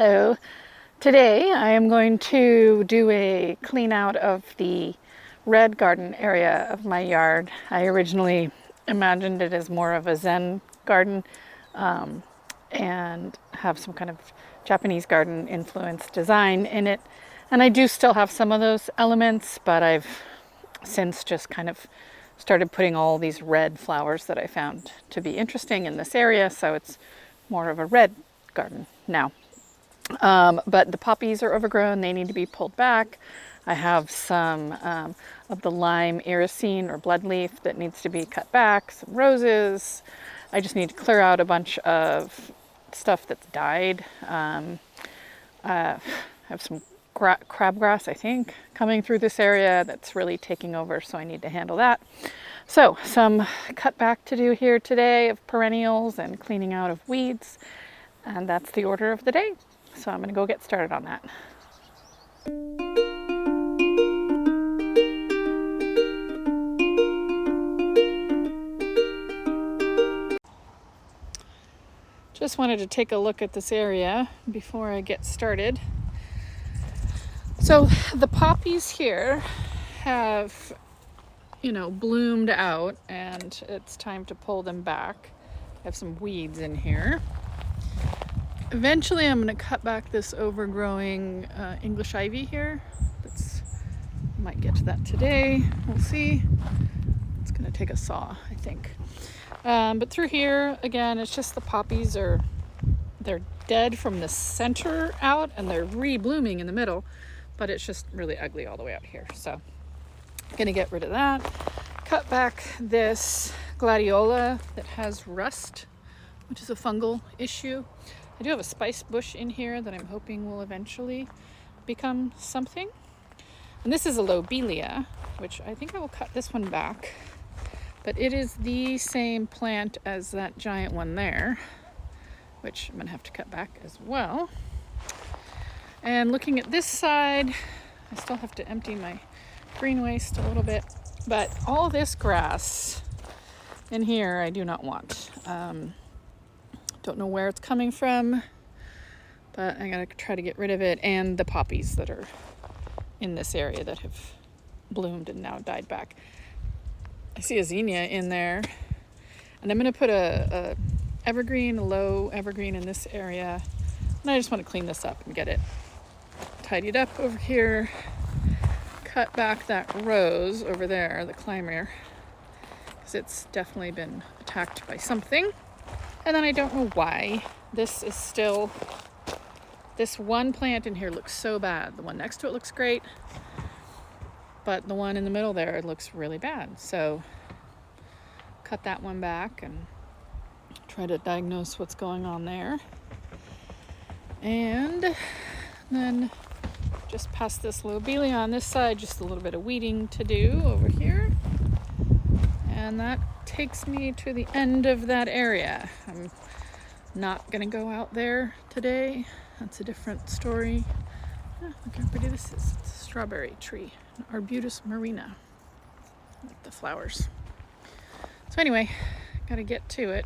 Hello. Today I am going to do a clean out of the red garden area of my yard. I originally imagined it as more of a Zen garden and have some kind of Japanese garden influence design in it. And I do still have some of those elements, but I've since just kind of started putting all these red flowers that I found to be interesting in this area. So it's more of a red garden now. But the poppies are overgrown, they need to be pulled back. I have some of the lime irisine or blood leaf that needs to be cut back, some roses. I just need to clear out a bunch of stuff that's died. I have some crabgrass, I think, coming through this area that's really taking over, so I need to handle that. So some cut back to do here today of perennials and cleaning out of weeds, and that's the order of the day. So I'm going to go get started on that. Just wanted to take a look at this area before I get started. So the poppies here have, bloomed out, and it's time to pull them back. I have some weeds in here. Eventually I'm going to cut back this overgrowing English ivy here. Might get to that today. We'll see. It's going to take a saw, I think. But through here, again, it's just the poppies they're dead from the center out and they're re-blooming in the middle, but it's just really ugly all the way out here. So I'm going to get rid of that. Cut back this gladiola that has rust, which is a fungal issue. I do have a spice bush in here that I'm hoping will eventually become something. And this is a lobelia, which I think I will cut this one back. But it is the same plant as that giant one there, which I'm going to have to cut back as well. And looking at this side, I still have to empty my green waste a little bit. But all this grass in here I do not want. Don't know where it's coming from, but I gotta try to get rid of it, and the poppies that are in this area that have bloomed and now died back. I see a zinnia in there, and I'm gonna put a low evergreen in this area, and I just want to clean this up and get it tidied up over here. Cut back that rose over there, the climber, because it's definitely been attacked by something. And then I don't know why this one plant in here looks so bad. The one next to it looks great, but the one in the middle there looks really bad. So cut that one back and try to diagnose what's going on there. And then just past this lobelia on this side, just a little bit of weeding to do over here. And that takes me to the end of that area. I'm not gonna go out there today. That's a different story. Look how pretty this is. It's a strawberry tree, an Arbutus marina. I like the flowers. So anyway, gotta get to it.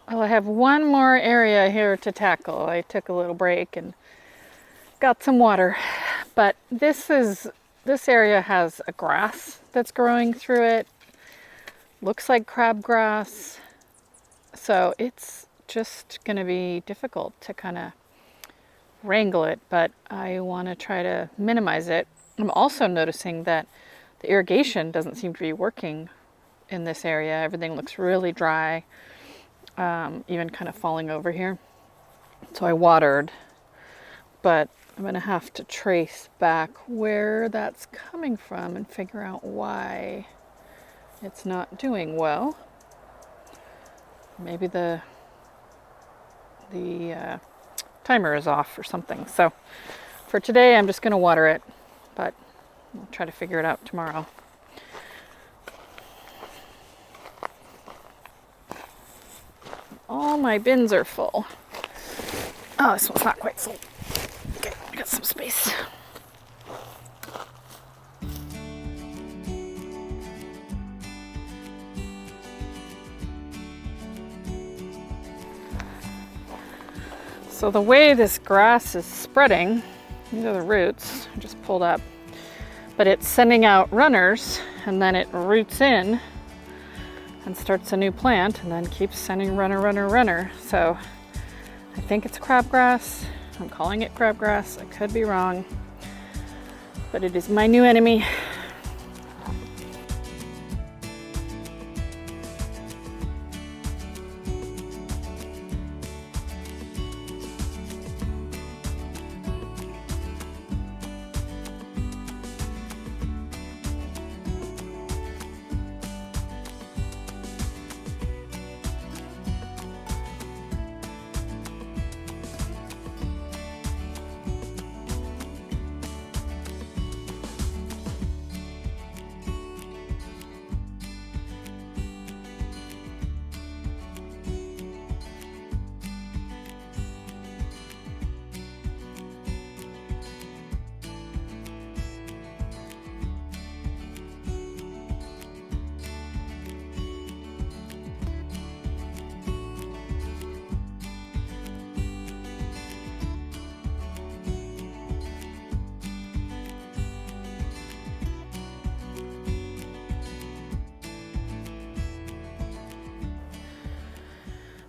Well, I have one more area here to tackle. I took a little break and got some water, but this area has a grass that's growing through it. Looks like crabgrass. So it's just going to be difficult to kind of wrangle it, but I want to try to minimize it. I'm also noticing that the irrigation doesn't seem to be working in this area. Everything looks really dry, even kind of falling over here. So I watered, but I'm going to have to trace back where that's coming from and figure out why it's not doing well. Maybe the timer is off or something. So for today, I'm just going to water it, but I'll try to figure it out tomorrow. All my bins are full. Oh, this one's not quite full. Okay, I got some space. So the way this grass is spreading, these are the roots I just pulled up, but it's sending out runners and then it roots in and starts a new plant and then keeps sending runner. So I think it's crabgrass. I'm calling it crabgrass. I could be wrong, but it is my new enemy.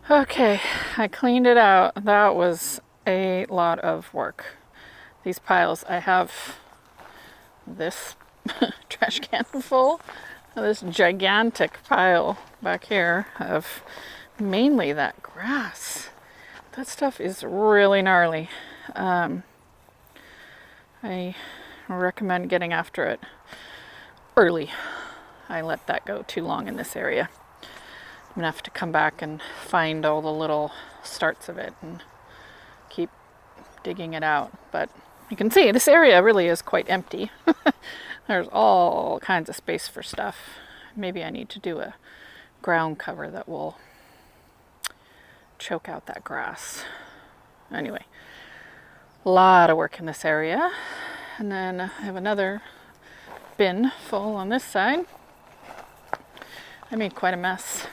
Okay, I cleaned it out. That was a lot of work. These piles, I have this trash can full of this gigantic pile back here of mainly that grass. That stuff is really gnarly. I recommend getting after it early. I let that go too long in this area. I'm gonna have to come back and find all the little starts of it and keep digging it out. But you can see this area really is quite empty. There's all kinds of space for stuff. Maybe I need to do a ground cover that will choke out that grass. Anyway, a lot of work in this area. And then I have another bin full on this side. I made quite a mess.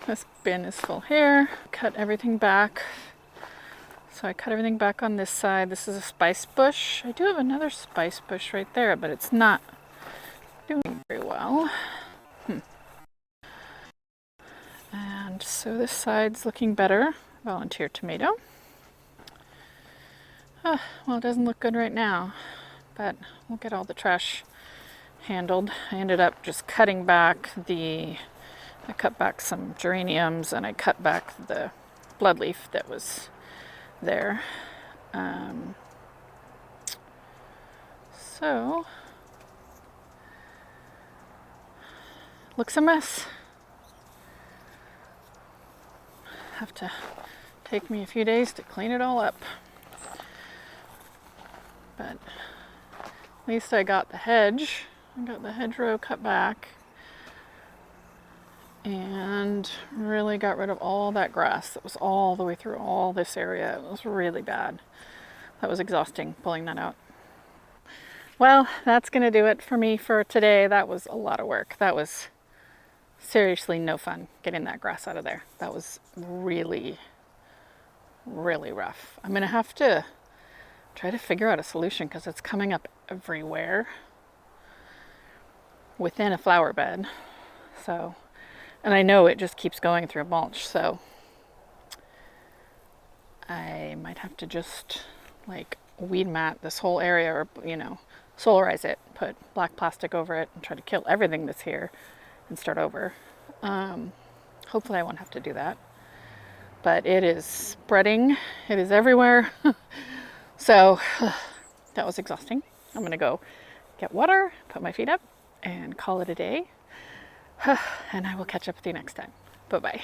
This bin is full here. Cut everything back. So I cut everything back on this side. This is a spice bush. I do have another spice bush right there, but it's not doing very well. And so this side's looking better. Volunteer tomato. Well, it doesn't look good right now, but we'll get all the trash handled. I ended up just cutting back I cut back some geraniums and I cut back the bloodleaf that was there. So, looks a mess. Have to take me a few days to clean it all up. But at least I got the hedge. I got the hedgerow cut back. And really got rid of all that grass that was all the way through all this area. It was really bad. That was exhausting, pulling that out. Well, that's going to do it for me for today. That was a lot of work. That was seriously no fun getting that grass out of there. That was really, really rough. I'm gonna have to try to figure out a solution because it's coming up everywhere within a flower bed. So, and I know it just keeps going through mulch, so I might have to just like weed mat this whole area, or solarize it, put black plastic over it, and try to kill everything that's here and start over. Hopefully I won't have to do that, but it is spreading, it is everywhere. So that was exhausting. I'm gonna go get water, put my feet up, and call it a day. And I will catch up with you next time. Bye-bye.